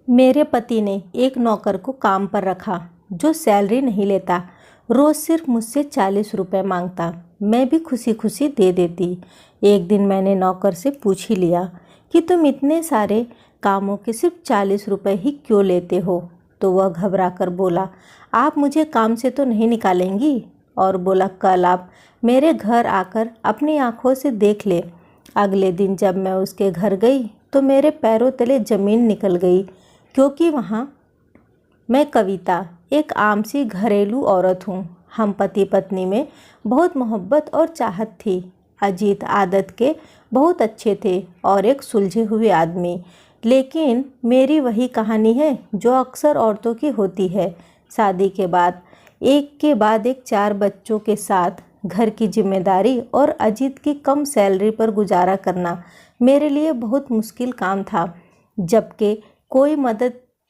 मेरे पति ने एक नौकर को काम पर रखा जो सैलरी नहीं लेता। रोज़ सिर्फ मुझसे 40 रुपये मांगता। मैं भी खुशी खुशी दे देती। एक दिन मैंने नौकर से पूछ ही लिया कि तुम इतने सारे कामों के सिर्फ 40 रुपये ही क्यों लेते हो। तो वह घबरा कर बोला, आप मुझे काम से तो नहीं निकालेंगी। और बोला, कल आप मेरे घर आकर अपनी आँखों से देख ले। अगले दिन जब मैं उसके घर गई तो मेरे पैरों तले ज़मीन निकल गई, क्योंकि वहाँ मैं कविता एक आम सी घरेलू औरत हूँ। हम पति पत्नी में बहुत मोहब्बत और चाहत थी। अजीत आदत के बहुत अच्छे थे और एक सुलझे हुए आदमी, लेकिन मेरी वही कहानी है जो अक्सर औरतों की होती है। शादी के बाद एक के बाद एक 4 बच्चों के साथ घर की जिम्मेदारी और अजीत की कम सैलरी पर गुजारा करना मेरे लिए बहुत मुश्किल काम था, जबकि कोई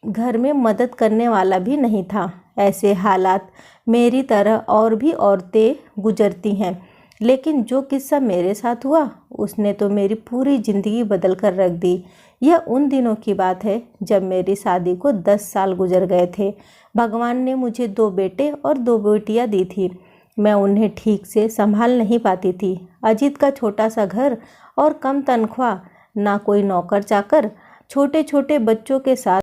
घर में मदद करने वाला भी नहीं था। ऐसे हालात मेरी तरह और भी औरतें गुजरती हैं, लेकिन जो किस्सा मेरे साथ हुआ उसने तो मेरी पूरी ज़िंदगी बदल कर रख दी। यह उन दिनों की बात है जब मेरी शादी को 10 साल गुजर गए थे। भगवान ने मुझे 2 बेटे और 2 बेटियां दी थी। मैं उन्हें ठीक से संभाल नहीं पाती थी। अजीत का छोटा सा घर और कम तनख्वाह, ना कोई नौकर चाकर, छोटे छोटे बच्चों के साथ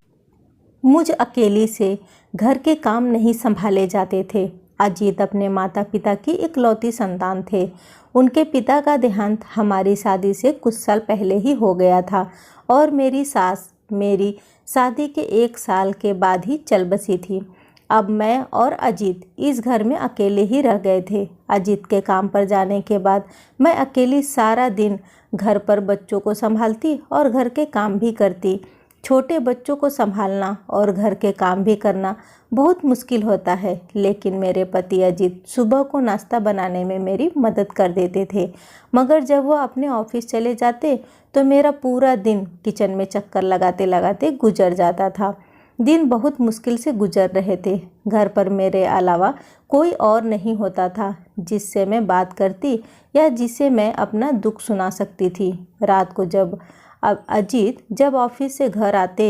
मुझ अकेली से घर के काम नहीं संभाले जाते थे। अजीत अपने माता पिता की इकलौती संतान थे। उनके पिता का देहांत हमारी शादी से कुछ साल पहले ही हो गया था और मेरी सास मेरी शादी के 1 साल के बाद ही चल बसी थी। अब मैं और अजीत इस घर में अकेले ही रह गए थे। अजीत के काम पर जाने के बाद मैं अकेली सारा दिन घर पर बच्चों को संभालती और घर के काम भी करती। छोटे बच्चों को संभालना और घर के काम भी करना बहुत मुश्किल होता है, लेकिन मेरे पति अजीत सुबह को नाश्ता बनाने में मेरी मदद कर देते थे। मगर जब वो अपने ऑफिस चले जाते तो मेरा पूरा दिन किचन में चक्कर लगाते लगाते गुजर जाता था। दिन बहुत मुश्किल से गुजर रहे थे। घर पर मेरे अलावा कोई और नहीं होता था जिससे मैं बात करती या जिसे मैं अपना दुख सुना सकती थी। रात को अब अजीत जब ऑफिस से घर आते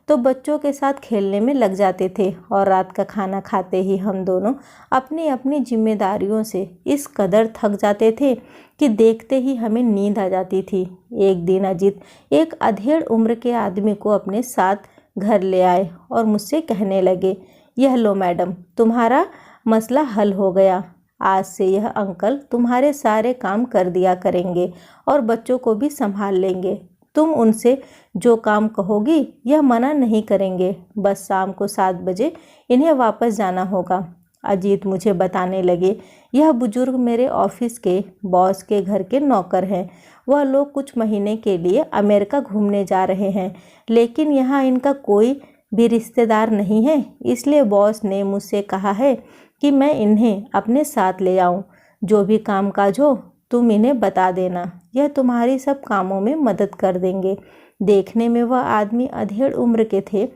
तो बच्चों के साथ खेलने में लग जाते थे और रात का खाना खाते ही हम दोनों अपनी अपनी जिम्मेदारियों से इस कदर थक जाते थे कि देखते ही हमें नींद आ जाती थी। एक दिन अजीत एक अधेड़ उम्र के आदमी को अपने साथ घर ले आए और मुझसे कहने लगे, यह लो मैडम, तुम्हारा मसला हल हो गया। आज से यह अंकल तुम्हारे सारे काम कर दिया करेंगे और बच्चों को भी संभाल लेंगे। तुम उनसे जो काम कहोगी यह मना नहीं करेंगे। बस शाम को 7 बजे इन्हें वापस जाना होगा। अजीत मुझे बताने लगे, यह बुजुर्ग मेरे ऑफिस के बॉस के घर के नौकर हैं। वह लोग कुछ महीने के लिए अमेरिका घूमने जा रहे हैं, लेकिन यहाँ इनका कोई भी रिश्तेदार नहीं है, इसलिए बॉस ने मुझसे कहा है कि मैं इन्हें अपने साथ ले आऊँ। जो भी कामकाज हो तुम इन्हें बता देना, यह तुम्हारी सब कामों में मदद कर देंगे। देखने में वह आदमी अधेड़ उम्र के थे।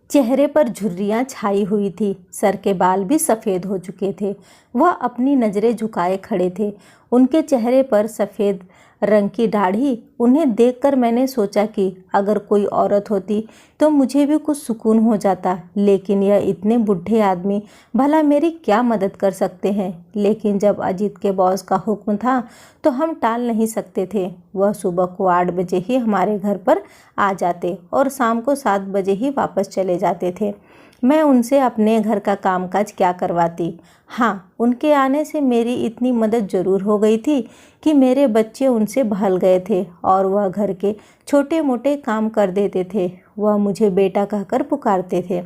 चेहरे पर झुर्रियाँ छाई हुई थी, सर के बाल भी सफ़ेद हो चुके थे। वह अपनी नज़रें झुकाए खड़े थे। उनके चेहरे पर सफ़ेद रंग की दाढ़ी। उन्हें देखकर मैंने सोचा कि अगर कोई औरत होती तो मुझे भी कुछ सुकून हो जाता, लेकिन यह इतने बूढ़े आदमी भला मेरी क्या मदद कर सकते हैं। लेकिन जब अजीत के बॉस का हुक्म था तो हम टाल नहीं सकते थे। वह सुबह को 8 बजे ही हमारे घर पर आ जाते और शाम को 7 बजे ही वापस चले जाते थे। मैं उनसे अपने घर का कामकाज क्या करवाती। हाँ, उनके आने से मेरी इतनी मदद ज़रूर हो गई थी कि मेरे बच्चे उनसे बहल गए थे और वह घर के छोटे मोटे काम कर देते थे। वह मुझे बेटा कहकर पुकारते थे।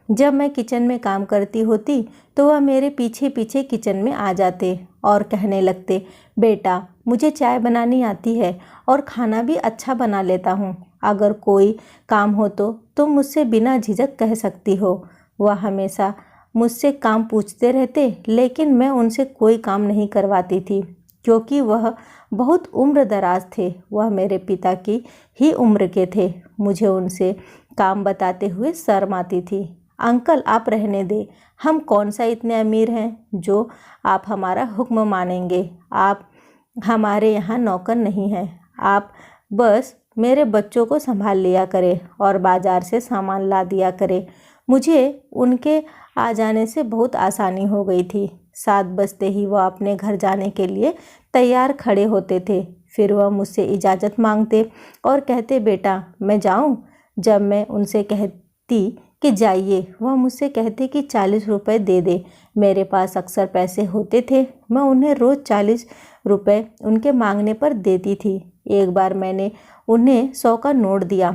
जब मैं किचन में काम करती होती तो वह मेरे पीछे पीछे किचन में आ जाते और कहने लगते, बेटा मुझे चाय बनानी आती है और खाना भी अच्छा बना लेता हूँ। अगर कोई काम हो तो तुम मुझसे बिना झिझक कह सकती हो। वह हमेशा मुझसे काम पूछते रहते, लेकिन मैं उनसे कोई काम नहीं करवाती थी क्योंकि वह बहुत उम्र दराज थे। वह मेरे पिता की ही उम्र के थे। मुझे उनसे काम बताते हुए शर्म आती थी। अंकल आप रहने दें, हम कौन सा इतने अमीर हैं जो आप हमारा हुक्म मानेंगे। आप हमारे यहाँ नौकर नहीं हैं। आप बस मेरे बच्चों को संभाल लिया करे और बाजार से सामान ला दिया करे। मुझे उनके आ जाने से बहुत आसानी हो गई थी। 7 बजते ही वह अपने घर जाने के लिए तैयार खड़े होते थे। फिर वह मुझसे इजाज़त मांगते और कहते, बेटा मैं जाऊं? जब मैं उनसे कहती कि जाइए, वह मुझसे कहते कि 40 रुपये दे दे। मेरे पास अक्सर पैसे होते थे। मैं उन्हें रोज़ 40 रुपये उनके मांगने पर देती थी। एक बार मैंने उन्हें 100 का नोट दिया,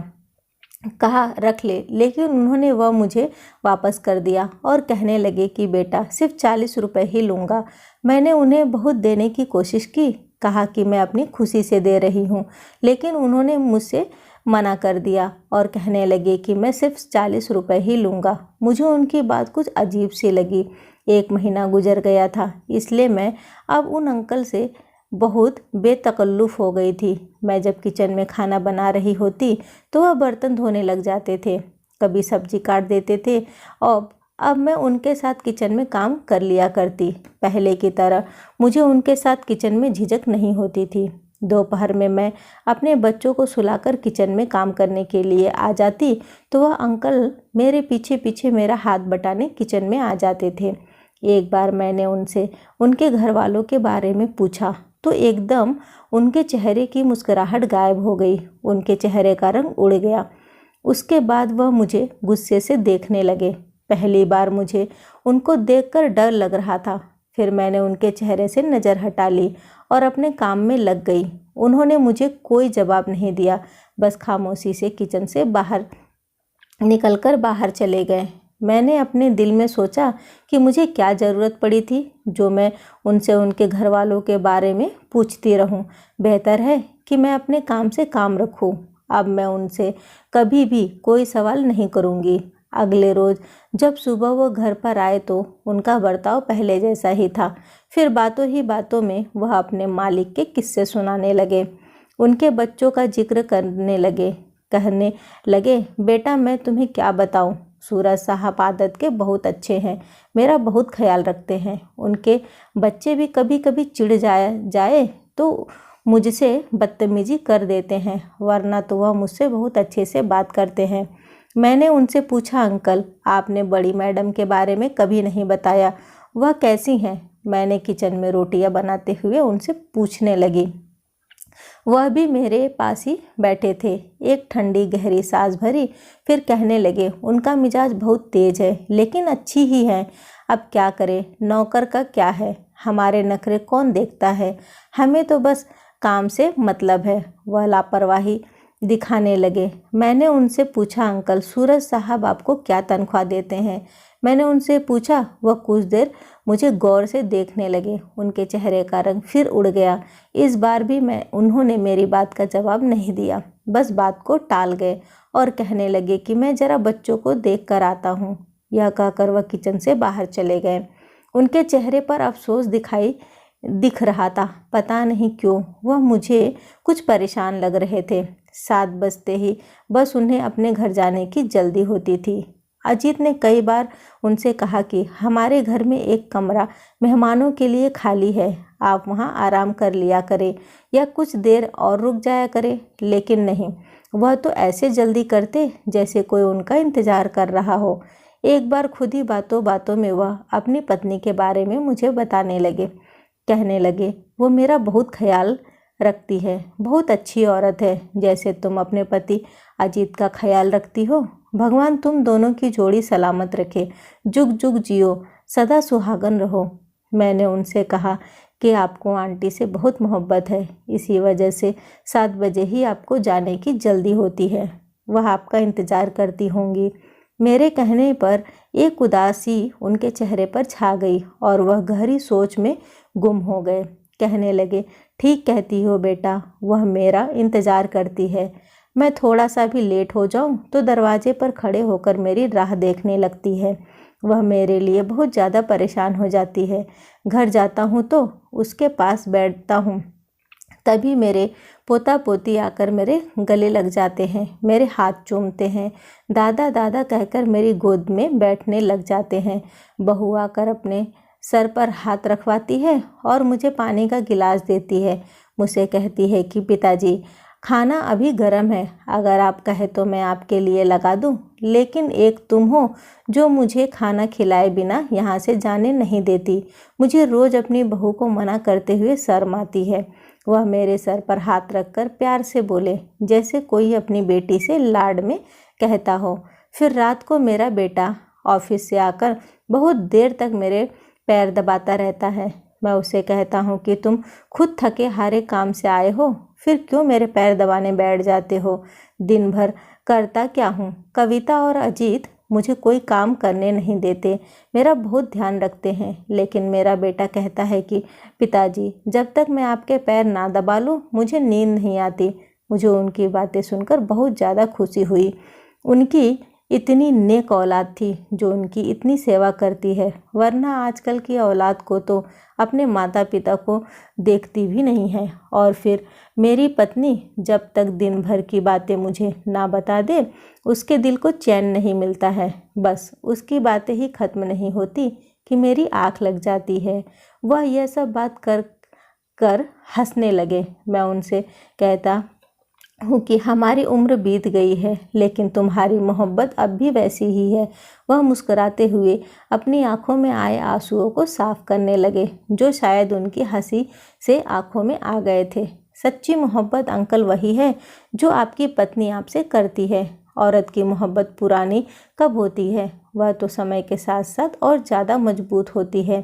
कहा रख ले, लेकिन उन्होंने वह मुझे वापस कर दिया और कहने लगे कि बेटा सिर्फ 40 रुपये ही लूँगा। मैंने उन्हें बहुत देने की कोशिश की, कहा कि मैं अपनी खुशी से दे रही हूँ, लेकिन उन्होंने मुझसे मना कर दिया और कहने लगे कि मैं सिर्फ 40 रुपये ही लूँगा। मुझे उनकी बात कुछ अजीब सी लगी। 1 महीना गुजर गया था, इसलिए मैं अब उन अंकल से बहुत बेतकल्लुफ़ हो गई थी। मैं जब किचन में खाना बना रही होती तो वह बर्तन धोने लग जाते थे, कभी सब्जी काट देते थे और अब मैं उनके साथ किचन में काम कर लिया करती। पहले की तरह मुझे उनके साथ किचन में झिझक नहीं होती थी। दोपहर में मैं अपने बच्चों को सुलाकर किचन में काम करने के लिए आ जाती तो वह अंकल मेरे पीछे पीछे मेरा हाथ बटाने किचन में आ जाते थे। एक बार मैंने उनसे उनके घर वालों के बारे में पूछा तो एकदम उनके चेहरे की मुस्कुराहट गायब हो गई। उनके चेहरे का रंग उड़ गया। उसके बाद वह मुझे गुस्से से देखने लगे। पहली बार मुझे उनको देखकर डर लग रहा था। फिर मैंने उनके चेहरे से नज़र हटा ली और अपने काम में लग गई। उन्होंने मुझे कोई जवाब नहीं दिया, बस खामोशी से किचन से बाहर निकलकर बाहर चले गए। मैंने अपने दिल में सोचा कि मुझे क्या ज़रूरत पड़ी थी जो मैं उनसे उनके घर वालों के बारे में पूछती रहूं। बेहतर है कि मैं अपने काम से काम रखूं। अब मैं उनसे कभी भी कोई सवाल नहीं करूंगी। अगले रोज़ जब सुबह वो घर पर आए तो उनका बर्ताव पहले जैसा ही था। फिर बातों ही बातों में वह अपने मालिक के किस्से सुनाने लगे, उनके बच्चों का जिक्र करने लगे। कहने लगे, बेटा मैं तुम्हें क्या बताऊं, सूरज साहब आदत के बहुत अच्छे हैं, मेरा बहुत ख्याल रखते हैं। उनके बच्चे भी कभी कभी चिढ़ जाए तो मुझसे बदतमीजी कर देते हैं, वरना तो वह मुझसे बहुत अच्छे से बात करते हैं। मैंने उनसे पूछा, अंकल आपने बड़ी मैडम के बारे में कभी नहीं बताया, वह कैसी हैं? मैंने किचन में रोटियां बनाते हुए उनसे पूछने लगी। वह भी मेरे पास ही बैठे थे। एक ठंडी गहरी सांस भरी, फिर कहने लगे, उनका मिजाज बहुत तेज है लेकिन अच्छी ही है। अब क्या करें, नौकर का क्या है, हमारे नखरे कौन देखता है, हमें तो बस काम से मतलब है। वह लापरवाही दिखाने लगे। मैंने उनसे पूछा, अंकल सूरज साहब आपको क्या तनख्वाह देते हैं? मैंने उनसे पूछा। वह कुछ देर मुझे गौर से देखने लगे। उनके चेहरे का रंग फिर उड़ गया। इस बार भी उन्होंने मेरी बात का जवाब नहीं दिया, बस बात को टाल गए और कहने लगे कि मैं ज़रा बच्चों को देख कर आता हूँ। यह कहकर वह किचन से बाहर चले गए। उनके चेहरे पर अफसोस दिख रहा था। पता नहीं क्यों वह मुझे कुछ परेशान लग रहे थे। 7 बजते ही बस उन्हें अपने घर जाने की जल्दी होती थी। अजीत ने कई बार उनसे कहा कि हमारे घर में एक कमरा मेहमानों के लिए खाली है, आप वहां आराम कर लिया करें या कुछ देर और रुक जाया करें, लेकिन नहीं, वह तो ऐसे जल्दी करते जैसे कोई उनका इंतज़ार कर रहा हो। एक बार खुद ही बातों बातों में वह अपनी पत्नी के बारे में मुझे बताने लगे। कहने लगे, वो मेरा बहुत ख्याल रखती है, बहुत अच्छी औरत है, जैसे तुम अपने पति अजीत का ख्याल रखती हो। भगवान तुम दोनों की जोड़ी सलामत रखे, जुग जुग जियो, सदा सुहागन रहो। मैंने उनसे कहा कि आपको आंटी से बहुत मोहब्बत है, इसी वजह से 7 बजे ही आपको जाने की जल्दी होती है, वह आपका इंतज़ार करती होंगी। मेरे कहने पर एक उदासी उनके चेहरे पर छा गई और वह गहरी सोच में गुम हो गए। कहने लगे, ठीक कहती हो बेटा, वह मेरा इंतज़ार करती है। मैं थोड़ा सा भी लेट हो जाऊं तो दरवाजे पर खड़े होकर मेरी राह देखने लगती है। वह मेरे लिए बहुत ज़्यादा परेशान हो जाती है। घर जाता हूं तो उसके पास बैठता हूं, तभी मेरे पोता पोती आकर मेरे गले लग जाते हैं, मेरे हाथ चूमते हैं, दादा दादा कहकर मेरी गोद में बैठने लग जाते हैं। बहू आकर अपने सर पर हाथ रखवाती है और मुझे पानी का गिलास देती है। मुझसे कहती है कि पिताजी खाना अभी गर्म है, अगर आप कहे तो मैं आपके लिए लगा दूं। लेकिन एक तुम हो जो मुझे खाना खिलाए बिना यहाँ से जाने नहीं देती। मुझे रोज़ अपनी बहू को मना करते हुए शर्म आती है। वह मेरे सर पर हाथ रखकर प्यार से बोले, जैसे कोई अपनी बेटी से लाड में कहता हो। फिर रात को मेरा बेटा ऑफिस से आकर बहुत देर तक मेरे पैर दबाता रहता है। मैं उसे कहता हूँ कि तुम खुद थके हारे काम से आए हो, फिर क्यों मेरे पैर दबाने बैठ जाते हो। दिन भर करता क्या हूँ। कविता और अजीत मुझे कोई काम करने नहीं देते, मेरा बहुत ध्यान रखते हैं। लेकिन मेरा बेटा कहता है कि पिताजी, जब तक मैं आपके पैर ना दबा लूँ मुझे नींद नहीं आती। मुझे उनकी बातें सुनकर बहुत ज़्यादा खुशी हुई। उनकी इतनी नेक औलाद थी जो उनकी इतनी सेवा करती है, वरना आजकल की औलाद को तो अपने माता पिता को देखती भी नहीं है। और फिर मेरी पत्नी जब तक दिन भर की बातें मुझे ना बता दे उसके दिल को चैन नहीं मिलता है। बस उसकी बातें ही खत्म नहीं होती कि मेरी आँख लग जाती है। वह यह सब बात कर कर हंसने लगे। मैं उनसे कहता हूँ कि हमारी उम्र बीत गई है, लेकिन तुम्हारी मोहब्बत अब भी वैसी ही है। वह मुस्कुराते हुए अपनी आंखों में आए आंसुओं को साफ करने लगे, जो शायद उनकी हंसी से आंखों में आ गए थे। सच्ची मोहब्बत अंकल वही है जो आपकी पत्नी आपसे करती है। औरत की मोहब्बत पुरानी कब होती है, वह तो समय के साथ साथ और ज़्यादा मजबूत होती है।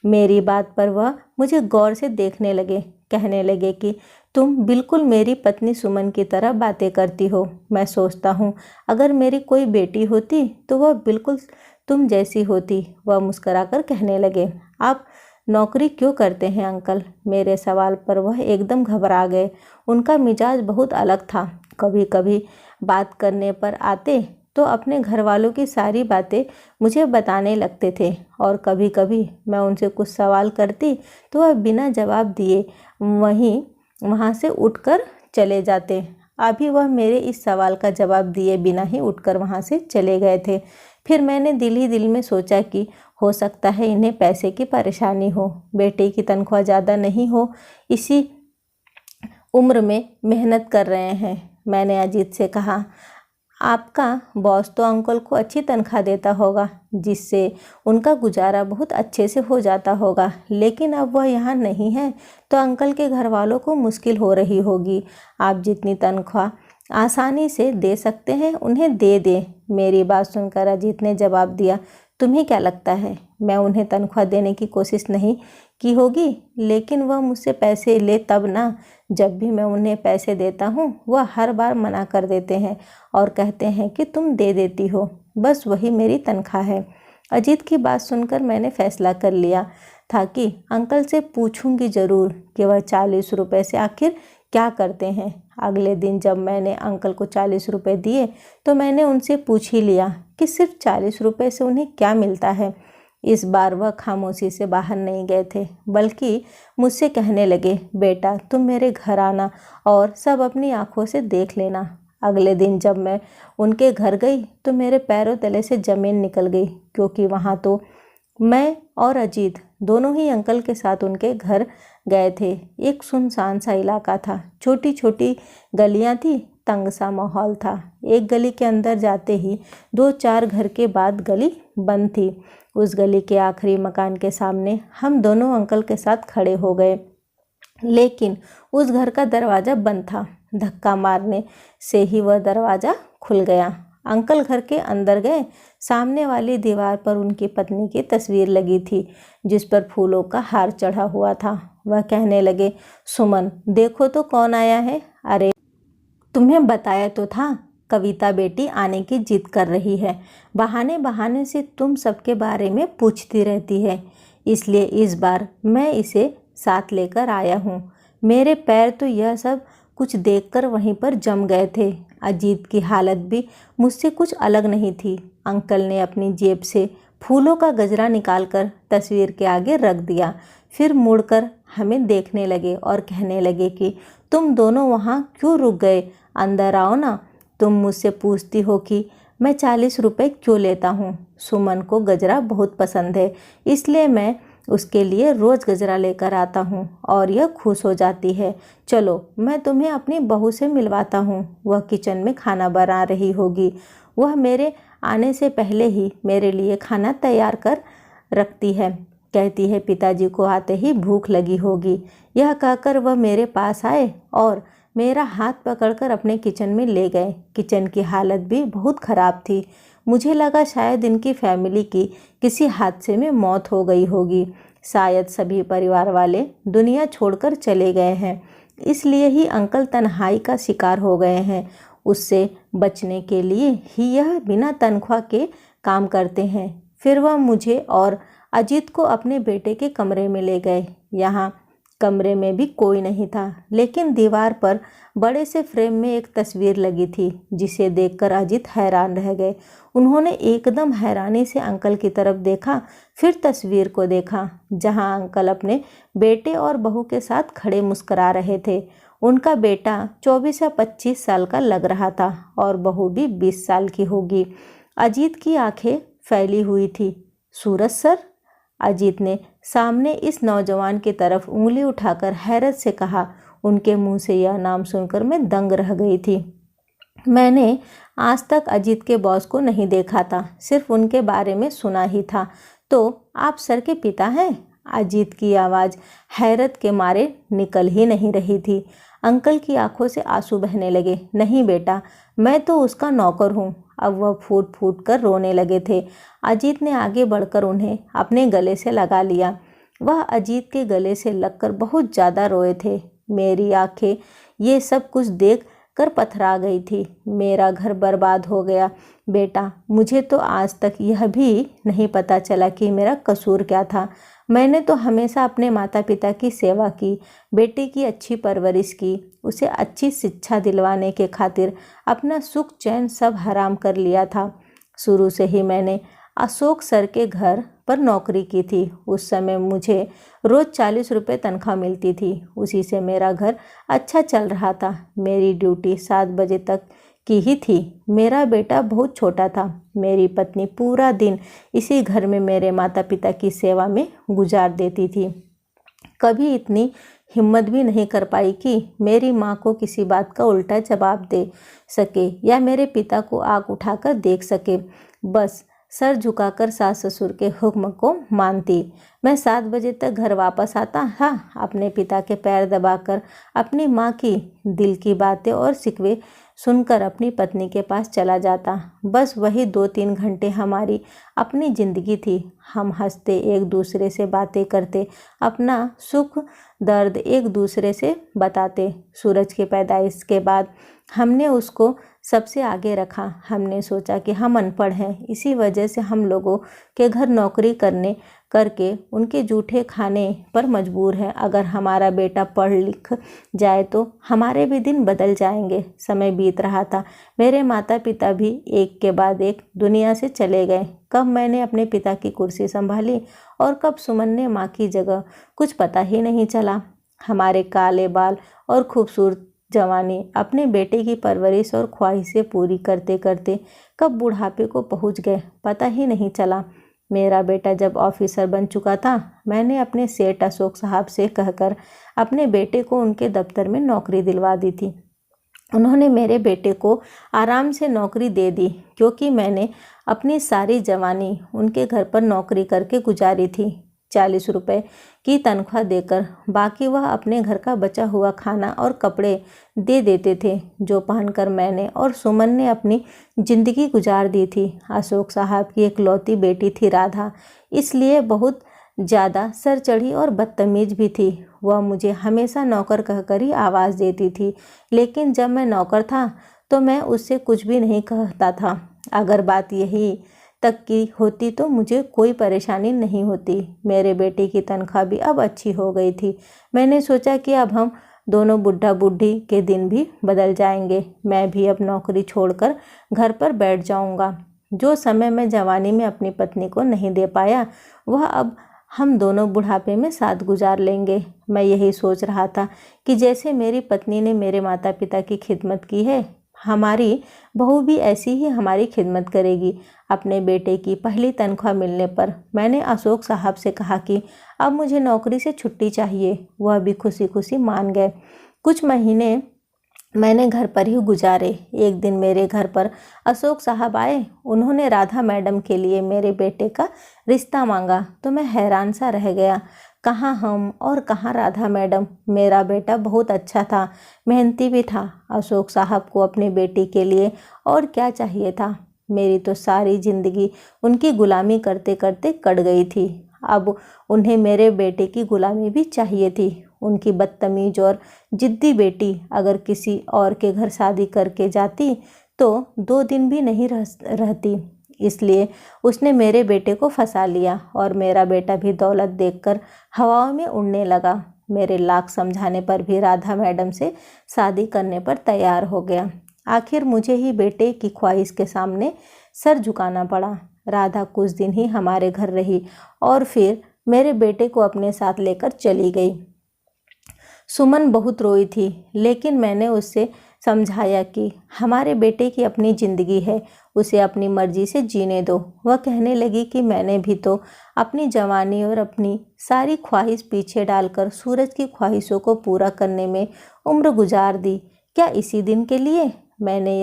मेरी बात पर वह मुझे गौर से देखने लगे, कहने लगे कि तुम बिल्कुल मेरी पत्नी सुमन की तरह बातें करती हो। मैं सोचता हूँ अगर मेरी कोई बेटी होती तो वह बिल्कुल तुम जैसी होती। वह मुस्कुराकर कहने लगे, आप नौकरी क्यों करते हैं अंकल। मेरे सवाल पर वह एकदम घबरा गए। उनका मिजाज बहुत अलग था। कभी कभी बात करने पर आते तो अपने घर वालों की सारी बातें मुझे बताने लगते थे, और कभी कभी मैं उनसे कुछ सवाल करती तो वह बिना जवाब दिए वहाँ से उठकर चले जाते। अभी वह मेरे इस सवाल का जवाब दिए बिना ही उठकर वहाँ से चले गए थे। फिर मैंने दिल ही दिल में सोचा कि हो सकता है इन्हें पैसे की परेशानी हो, बेटे की तनख्वाह ज़्यादा नहीं हो, इसी उम्र में मेहनत कर रहे हैं। मैंने अजीत से कहा, आपका बॉस तो अंकल को अच्छी तनख्वाह देता होगा, जिससे उनका गुजारा बहुत अच्छे से हो जाता होगा, लेकिन अब वह यहाँ नहीं है तो अंकल के घर वालों को मुश्किल हो रही होगी। आप जितनी तनख्वाह आसानी से दे सकते हैं उन्हें दे दें। मेरी बात सुनकर अजीत ने जवाब दिया, तुम्हें क्या लगता है मैं उन्हें तनख्वाह देने की कोशिश नहीं की होगी। लेकिन वह मुझसे पैसे ले तब ना, जब भी मैं उन्हें पैसे देता हूँ वह हर बार मना कर देते हैं और कहते हैं कि तुम दे देती हो, बस वही मेरी तनख्वाह है। अजीत की बात सुनकर मैंने फैसला कर लिया था कि अंकल से पूछूंगी ज़रूर कि वह 40 रुपये से आखिर क्या करते हैं। अगले दिन जब मैंने अंकल को 40 रुपये दिए तो मैंने उनसे पूछ ही लिया कि सिर्फ 40 रुपये से उन्हें क्या मिलता है। इस बार वह खामोशी से बाहर नहीं गए थे, बल्कि मुझसे कहने लगे, बेटा तुम मेरे घर आना और सब अपनी आंखों से देख लेना। अगले दिन जब मैं उनके घर गई तो मेरे पैरों तले से ज़मीन निकल गई, क्योंकि वहाँ तो मैं और अजीत दोनों ही अंकल के साथ उनके घर गए थे। एक सुनसान सा इलाका था, छोटी छोटी गलियाँ थी, तंग सा माहौल था। एक गली के अंदर जाते ही 2-4 घर के बाद गली बंद थी। उस गली के आखिरी मकान के सामने हम दोनों अंकल के साथ खड़े हो गए, लेकिन उस घर का दरवाज़ा बंद था। धक्का मारने से ही वह दरवाज़ा खुल गया। अंकल घर के अंदर गए। सामने वाली दीवार पर उनकी पत्नी की तस्वीर लगी थी, जिस पर फूलों का हार चढ़ा हुआ था। वह कहने लगे, सुमन देखो तो कौन आया है। अरे तुम्हें बताया तो था, कविता बेटी आने की जिद कर रही है। बहाने बहाने से तुम सबके बारे में पूछती रहती है, इसलिए इस बार मैं इसे साथ लेकर आया हूँ। मेरे पैर तो यह सब कुछ देखकर वहीं पर जम गए थे। अजीत की हालत भी मुझसे कुछ अलग नहीं थी। अंकल ने अपनी जेब से फूलों का गजरा निकालकर तस्वीर के आगे रख दिया, फिर मुड़कर हमें देखने लगे और कहने लगे कि तुम दोनों वहाँ क्यों रुक गए, अंदर आओ ना। तुम मुझसे पूछती हो कि मैं 40 रुपये क्यों लेता हूँ। सुमन को गजरा बहुत पसंद है, इसलिए मैं उसके लिए रोज़ गजरा लेकर आता हूँ और यह खुश हो जाती है। चलो मैं तुम्हें अपनी बहू से मिलवाता हूँ, वह किचन में खाना बना रही होगी। वह मेरे आने से पहले ही मेरे लिए खाना तैयार कर रखती है। कहती है पिताजी को आते ही भूख लगी होगी। यह कहकर वह मेरे पास आए और मेरा हाथ पकड़कर अपने किचन में ले गए। किचन की हालत भी बहुत ख़राब थी। मुझे लगा शायद इनकी फैमिली की किसी हादसे में मौत हो गई होगी। शायद सभी परिवार वाले दुनिया छोड़कर चले गए हैं, इसलिए ही अंकल तन्हाई का शिकार हो गए हैं। उससे बचने के लिए ही यह बिना तनख्वाह के काम करते हैं। फिर वह मुझे और अजीत को अपने बेटे के कमरे में ले गए। यहाँ कमरे में भी कोई नहीं था, लेकिन दीवार पर बड़े से फ्रेम में एक तस्वीर लगी थी, जिसे देखकर अजीत हैरान रह गए। उन्होंने एकदम हैरानी से अंकल की तरफ देखा, फिर तस्वीर को देखा जहां अंकल अपने बेटे और बहू के साथ खड़े मुस्कुरा रहे थे। उनका बेटा 24 या 25 साल का लग रहा था और बहू भी 20 साल की होगी। अजीत की आंखें फैली हुई थी। सूरज सर? अजीत ने सामने इस नौजवान की तरफ उंगली उठाकर हैरत से कहा। उनके मुंह से यह नाम सुनकर मैं दंग रह गई थी। मैंने आज तक अजीत के बॉस को नहीं देखा था, सिर्फ उनके बारे में सुना ही था। तो आप सर के पिता हैं? अजीत की आवाज़ हैरत के मारे निकल ही नहीं रही थी। अंकल की आंखों से आंसू बहने लगे। नहीं बेटा, मैं तो उसका नौकर हूँ। अब वह फूट फूट कर रोने लगे थे। अजीत ने आगे बढ़कर उन्हें अपने गले से लगा लिया। वह अजीत के गले से लगकर बहुत ज़्यादा रोए थे। मेरी आंखें ये सब कुछ देख कर पथरा गई थी। मेरा घर बर्बाद हो गया। बेटा, मुझे तो आज तक यह भी नहीं पता चला कि मेरा कसूर क्या था। मैंने तो हमेशा अपने माता पिता की सेवा की, बेटे की अच्छी परवरिश की, उसे अच्छी शिक्षा दिलवाने के खातिर अपना सुख चैन सब हराम कर लिया था। शुरू से ही मैंने अशोक सर के घर पर नौकरी की थी। उस समय मुझे रोज़ 40 रुपये तनख्वाह मिलती थी। उसी से मेरा घर अच्छा चल रहा था। मेरी ड्यूटी 7 बजे तक की ही थी। मेरा बेटा बहुत छोटा था। मेरी पत्नी पूरा दिन इसी घर में मेरे माता पिता की सेवा में गुजार देती थी। कभी इतनी हिम्मत भी नहीं कर पाई कि मेरी माँ को किसी बात का उल्टा जवाब दे सके या मेरे पिता को आँख उठाकर देख सके। बस सर झुकाकर सास ससुर के हुक्म को मानती। मैं 7 बजे तक घर वापस आता था। अपने पिता के पैर दबाकर अपनी माँ की दिल की बातें और शिकवे सुनकर अपनी पत्नी के पास चला जाता। बस वही 2-3 घंटे हमारी अपनी ज़िंदगी थी। हम हंसते, एक दूसरे से बातें करते, अपना सुख दर्द एक दूसरे से बताते। सूरज के पैदाइश के बाद हमने उसको सबसे आगे रखा। हमने सोचा कि हम अनपढ़ हैं, इसी वजह से हम लोगों के घर नौकरी करके उनके जूठे खाने पर मजबूर हैं। अगर हमारा बेटा पढ़ लिख जाए तो हमारे भी दिन बदल जाएंगे। समय बीत रहा था। मेरे माता पिता भी एक के बाद एक दुनिया से चले गए। कब मैंने अपने पिता की कुर्सी संभाली और कब सुमन ने माँ की जगह, कुछ पता ही नहीं चला। हमारे काले बाल और खूबसूरत जवानी अपने बेटे की परवरिश और ख्वाहिशें पूरी करते करते कब बुढ़ापे को पहुंच गए, पता ही नहीं चला। मेरा बेटा जब ऑफिसर बन चुका था, मैंने अपने सेठ अशोक साहब से कहकर अपने बेटे को उनके दफ्तर में नौकरी दिलवा दी थी। उन्होंने मेरे बेटे को आराम से नौकरी दे दी, क्योंकि मैंने अपनी सारी जवानी उनके घर पर नौकरी करके गुजारी थी। 40 रुपये की तनख्वाह देकर बाकी वह अपने घर का बचा हुआ खाना और कपड़े दे देते थे, जो पहनकर मैंने और सुमन ने अपनी ज़िंदगी गुजार दी थी। अशोक साहब की इकलौती बेटी थी राधा, इसलिए बहुत ज़्यादा सर चढ़ी और बदतमीज भी थी। वह मुझे हमेशा नौकर कहकर ही आवाज़ देती थी, लेकिन जब मैं नौकर था तो मैं उससे कुछ भी नहीं कहता था। अगर बात यही तक की होती तो मुझे कोई परेशानी नहीं होती। मेरे बेटे की तनख्वाह भी अब अच्छी हो गई थी। मैंने सोचा कि अब हम दोनों बुढ़ा बुढ़ी के दिन भी बदल जाएंगे। मैं भी अब नौकरी छोड़कर घर पर बैठ जाऊंगा। जो समय मैं जवानी में अपनी पत्नी को नहीं दे पाया, वह अब हम दोनों बुढ़ापे में साथ गुजार लेंगे। मैं यही सोच रहा था कि जैसे मेरी पत्नी ने मेरे माता पिता की खिदमत की है, हमारी बहू भी ऐसी ही हमारी खिदमत करेगी। अपने बेटे की पहली तनख्वाह मिलने पर मैंने अशोक साहब से कहा कि अब मुझे नौकरी से छुट्टी चाहिए। वह भी खुशी खुशी मान गए। कुछ महीने मैंने घर पर ही गुजारे। एक दिन मेरे घर पर अशोक साहब आए। उन्होंने राधा मैडम के लिए मेरे बेटे का रिश्ता मांगा तो मैं हैरान सा रह गया। कहाँ हम और कहाँ राधा मैडम। मेरा बेटा बहुत अच्छा था, मेहनती भी था। अशोक साहब को अपने बेटे के लिए और क्या चाहिए था। मेरी तो सारी ज़िंदगी उनकी गुलामी करते करते कट गई थी। अब उन्हें मेरे बेटे की गुलामी भी चाहिए थी। उनकी बदतमीज और जिद्दी बेटी अगर किसी और के घर शादी करके जाती तो 2 दिन भी नहीं रहती। इसलिए उसने मेरे बेटे को फंसा लिया और मेरा बेटा भी दौलत देखकर हवाओं में उड़ने लगा। मेरे लाख समझाने पर भी राधा मैडम से शादी करने पर तैयार हो गया। आखिर मुझे ही बेटे की ख्वाहिश के सामने सर झुकाना पड़ा। राधा कुछ दिन ही हमारे घर रही और फिर मेरे बेटे को अपने साथ लेकर चली गई। सुमन बहुत रोई थी, लेकिन मैंने उससे समझाया कि हमारे बेटे की अपनी ज़िंदगी है, उसे अपनी मर्जी से जीने दो। वह कहने लगी कि मैंने भी तो अपनी जवानी और अपनी सारी ख्वाहिश पीछे डालकर सूरज की ख्वाहिशों को पूरा करने में उम्र गुजार दी। क्या इसी दिन के लिए मैंने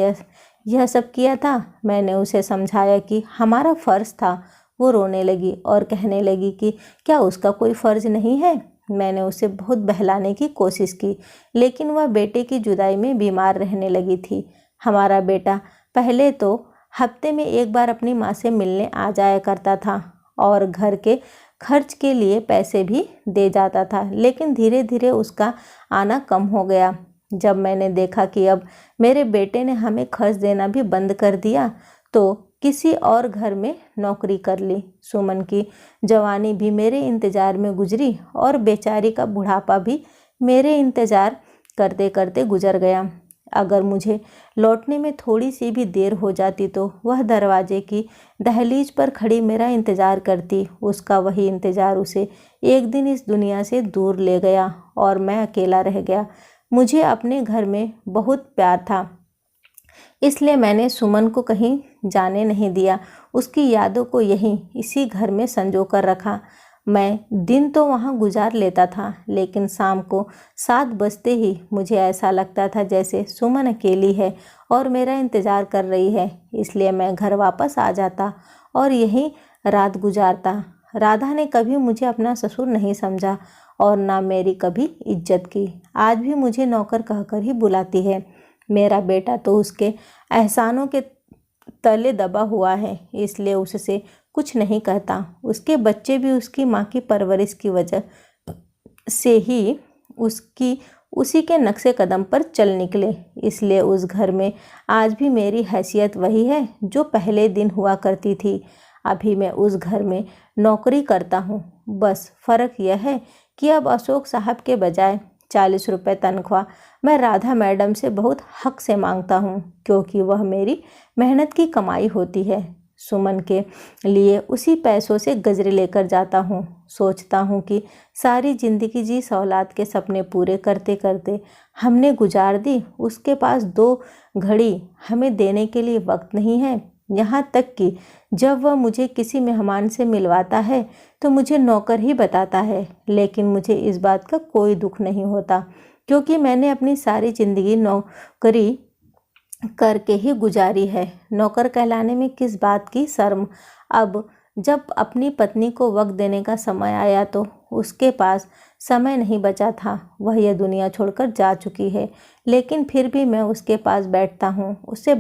यह सब किया था? मैंने उसे समझाया कि हमारा फ़र्ज़ था। वो रोने लगी और कहने लगी कि क्या उसका कोई फ़र्ज़ नहीं है। मैंने उसे बहुत बहलाने की कोशिश की, लेकिन वह बेटे की जुदाई में बीमार रहने लगी थी। हमारा बेटा पहले तो हफ्ते में एक बार अपनी माँ से मिलने आ जाया करता था और घर के खर्च के लिए पैसे भी दे जाता था, लेकिन धीरे धीरे उसका आना कम हो गया। जब मैंने देखा कि अब मेरे बेटे ने हमें खर्च देना भी बंद कर दिया तो किसी और घर में नौकरी कर ली। सुमन की जवानी भी मेरे इंतज़ार में गुजरी और बेचारी का बुढ़ापा भी मेरे इंतज़ार करते करते गुजर गया। अगर मुझे लौटने में थोड़ी सी भी देर हो जाती तो वह दरवाजे की दहलीज पर खड़ी मेरा इंतज़ार करती। उसका वही इंतज़ार उसे एक दिन इस दुनिया से दूर ले गया और मैं अकेला रह गया। मुझे अपने घर में बहुत प्यार था, इसलिए मैंने सुमन को कहीं जाने नहीं दिया। उसकी यादों को यहीं इसी घर में संजो कर रखा। मैं दिन तो वहाँ गुजार लेता था, लेकिन शाम को 7 बजते ही मुझे ऐसा लगता था जैसे सुमन अकेली है और मेरा इंतज़ार कर रही है। इसलिए मैं घर वापस आ जाता और यहीं रात गुजारता। राधा ने कभी मुझे अपना ससुर नहीं समझा और ना मेरी कभी इज्जत की। आज भी मुझे नौकर कहकर ही बुलाती है। मेरा बेटा तो उसके एहसानों के तले दबा हुआ है, इसलिए उससे कुछ नहीं कहता। उसके बच्चे भी उसकी माँ की परवरिश की वजह से ही उसी के नक्शे कदम पर चल निकले। इसलिए उस घर में आज भी मेरी हैसियत वही है जो पहले दिन हुआ करती थी। अभी मैं उस घर में नौकरी करता हूँ। बस फ़र्क यह है कि अब अशोक साहब के बजाय 40 रुपये तनख्वाह मैं राधा मैडम से बहुत हक से मांगता हूँ, क्योंकि वह मेरी मेहनत की कमाई होती है। सुमन के लिए उसी पैसों से गजरे लेकर जाता हूँ। सोचता हूँ कि सारी ज़िंदगी जिस औलाद के सपने पूरे करते करते हमने गुजार दी, उसके पास 2 घड़ी हमें देने के लिए वक्त नहीं है। यहाँ तक कि जब वह मुझे किसी मेहमान से मिलवाता है तो मुझे नौकर ही बताता है, लेकिन मुझे इस बात का कोई दुख नहीं होता, क्योंकि मैंने अपनी सारी ज़िंदगी नौकरी करके ही गुजारी है। नौकर कहलाने में किस बात की शर्म। अब जब अपनी पत्नी को वक्त देने का समय आया तो उसके पास समय नहीं बचा था। वह यह दुनिया छोड़कर जा चुकी है, लेकिन फिर भी मैं उसके पास बैठता हूँ, उससे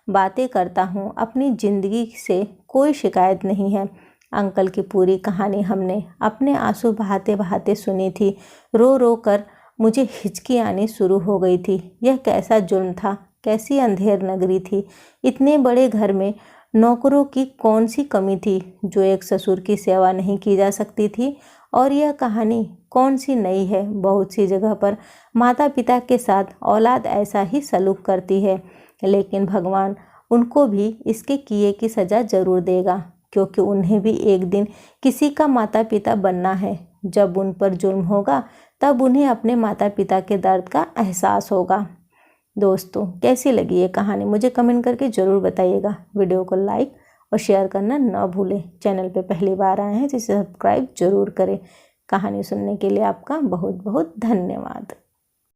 बातें करता हूँ। अपनी ज़िंदगी से कोई शिकायत नहीं है। अंकल की पूरी कहानी हमने अपने आंसू बहाते बहाते सुनी थी। रो रो कर मुझे हिचकी आनी शुरू हो गई थी। यह कैसा जुल्म था, कैसी अंधेर नगरी थी। इतने बड़े घर में नौकरों की कौन सी कमी थी जो एक ससुर की सेवा नहीं की जा सकती थी। और यह कहानी कौन सी नई है। बहुत सी जगह पर माता पिता के साथ औलाद ऐसा ही सलूक करती है, लेकिन भगवान उनको भी इसके किए की सज़ा ज़रूर देगा, क्योंकि उन्हें भी एक दिन किसी का माता पिता बनना है। जब उन पर जुल्म होगा तब उन्हें अपने माता पिता के दर्द का एहसास होगा। दोस्तों कैसी लगी ये कहानी मुझे कमेंट करके ज़रूर बताइएगा। वीडियो को लाइक और शेयर करना ना भूलें। चैनल पे पहली बार आए हैं तो इसे सब्सक्राइब जरूर करें। कहानी सुनने के लिए आपका बहुत बहुत धन्यवाद।